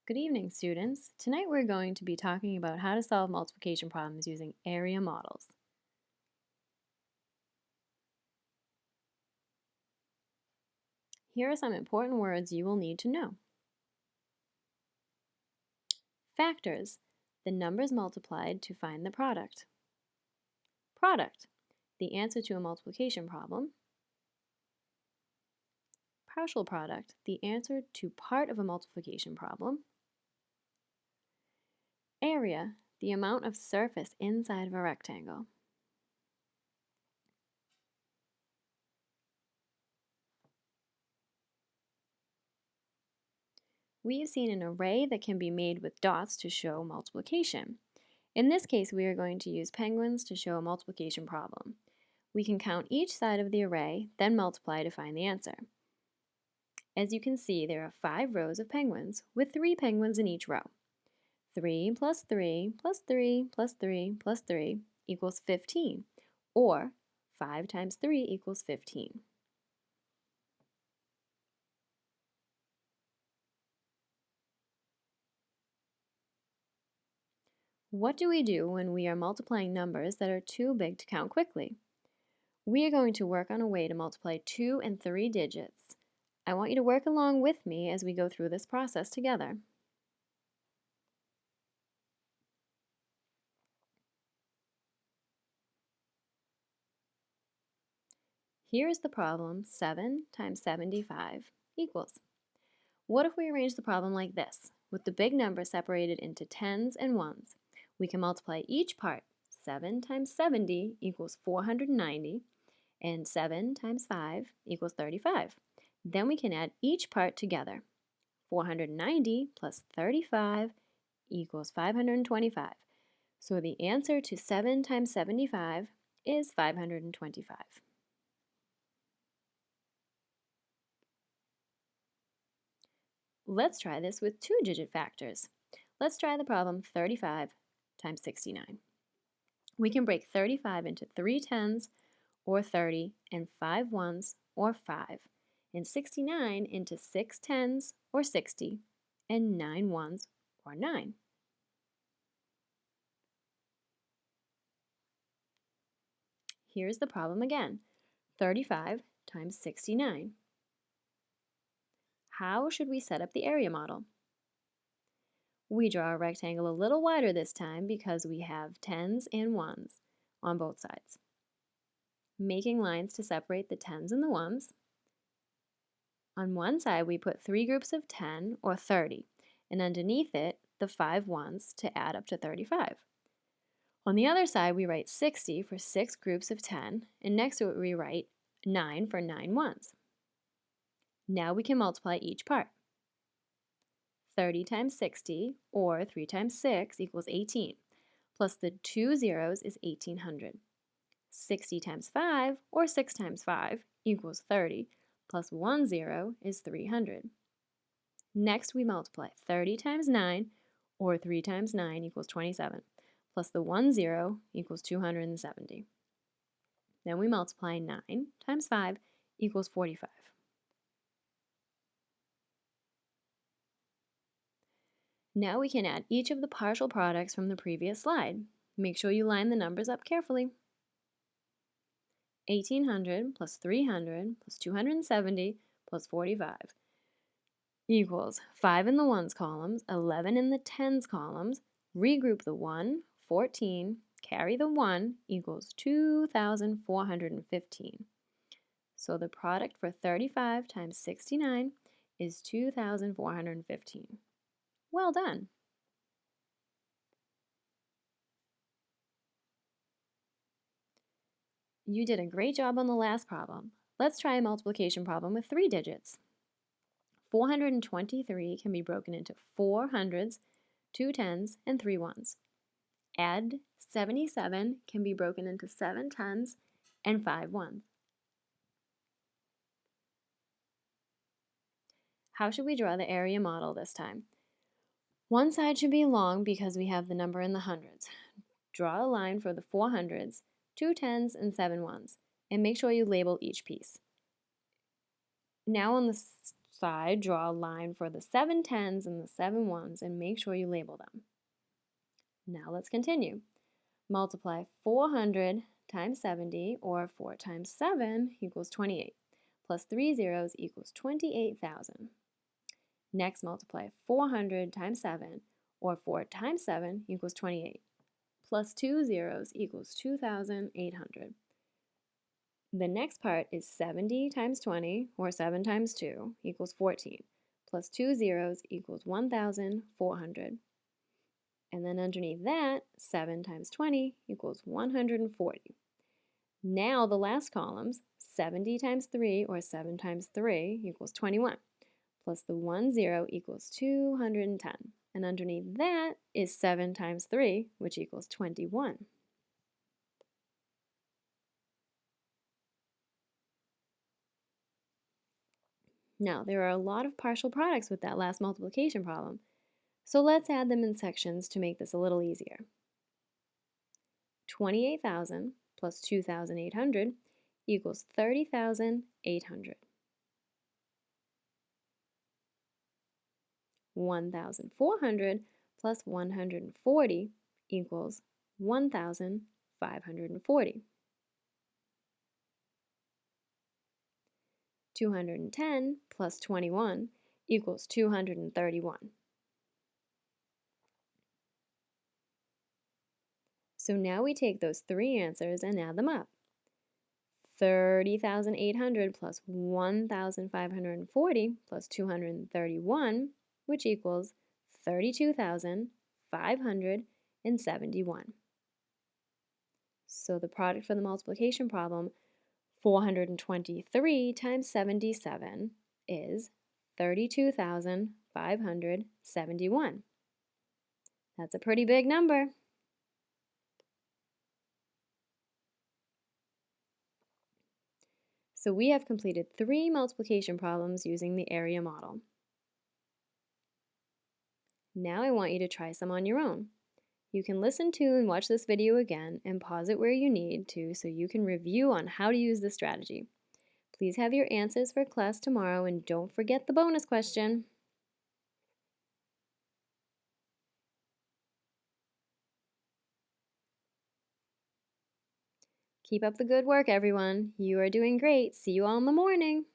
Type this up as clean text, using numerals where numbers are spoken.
Good evening, students. Tonight we're going to be talking about how to solve multiplication problems using area models. Here are some important words you will need to know. Factors, the numbers multiplied to find the product. Product, the answer to a multiplication problem. Partial product, the answer to part of a multiplication problem. Area, the amount of surface inside of a rectangle. We have seen an array that can be made with dots to show multiplication. In this case, we are going to use penguins to show a multiplication problem. We can count each side of the array, then multiply to find the answer. As you can see, there are 5 rows of penguins, with 3 penguins in each row. 3 plus 3 plus 3 plus 3 plus 3 equals 15, or 5 times 3 equals 15. What do we do when we are multiplying numbers that are too big to count quickly? We are going to work on a way to multiply 2 and 3 digits. I want you to work along with me as we go through this process together. Here is the problem: 7 times 75 equals. What if we arrange the problem like this, with the big number separated into tens and ones? We can multiply each part. 7 times 70 equals 490, and 7 times 5 equals 35. Then we can add each part together. 490 plus 35 equals 525. So the answer to 7 times 75 is 525. Let's try this with 2-digit factors. Let's try the problem 35 times 69. We can break 35 into 3 tens, or 30, and 5 ones, or 5, and 69 into 6 tens, or 60, and 9 ones, or 9. Here's the problem again: 35 times 69. How should we set up the area model? We draw a rectangle a little wider this time because we have tens and ones on both sides. Making lines to separate the tens and the ones. On one side we put 3 groups of 10 or 30, and underneath it the 5 ones to add up to 35. On the other side we write 60 for 6 groups of 10, and next to it we write 9 for 9 ones. Now we can multiply each part. 30 times 60, or 3 times 6, equals 18, plus the 2 zeros is 1800. 60 times 5, or 6 times 5, equals 30, plus 1 zero is 300. Next we multiply 30 times 9, or 3 times 9 equals 27, plus the 1 zero equals 270. Then we multiply 9 times 5 equals 45. Now we can add each of the partial products from the previous slide. Make sure you line the numbers up carefully. 1800 plus 300 plus 270 plus 45 equals 5 in the ones columns, 11 in the tens columns, regroup the 1, 14, carry the 1 equals 2,415. So the product for 35 times 69 is 2,415. Well done! You did a great job on the last problem. Let's try a multiplication problem with 3 digits. 423 can be broken into 4 hundreds, 2 tens, and 3 ones. Add 77 can be broken into 7 tens and 5 ones. How should we draw the area model this time? One side should be long because we have the number in the hundreds. Draw a line for the 4 hundreds, 2 tens, and 7 ones, and make sure you label each piece. Now on the side, draw a line for the 7 tens and the 7 ones and make sure you label them. Now let's continue. Multiply 400 times 70, or 4 times 7 equals 28, plus 3 zeros equals 28,000. Next, multiply 400 times 7, or 4 times 7 equals 28, plus 2 zeros equals 2,800. The next part is 70 times 20, or 7 times 2, equals 14, plus 2 zeros equals 1,400. And then underneath that, 7 times 20 equals 140. Now the last columns, 70 times 3, or 7 times 3, equals 21, plus the 1 zero equals 210. And underneath that is 7 times 3, which equals 21. Now, there are a lot of partial products with that last multiplication problem, so let's add them in sections to make this a little easier. 28,000 plus 2,800 equals 30,800. 1,400 plus 140 equals 1,540. 210 plus 21 equals 231. So now we take those three answers and add them up. 30,800 plus 1,540 plus 231, which equals 32,571. So the product for the multiplication problem, 423 times 77, is 32,571. That's a pretty big number. So we have completed 3 multiplication problems using the area model. Now I want you to try some on your own. You can listen to and watch this video again and pause it where you need to so you can review on how to use this strategy. Please have your answers for class tomorrow and don't forget the bonus question. Keep up the good work, everyone. You are doing great. See you all in the morning.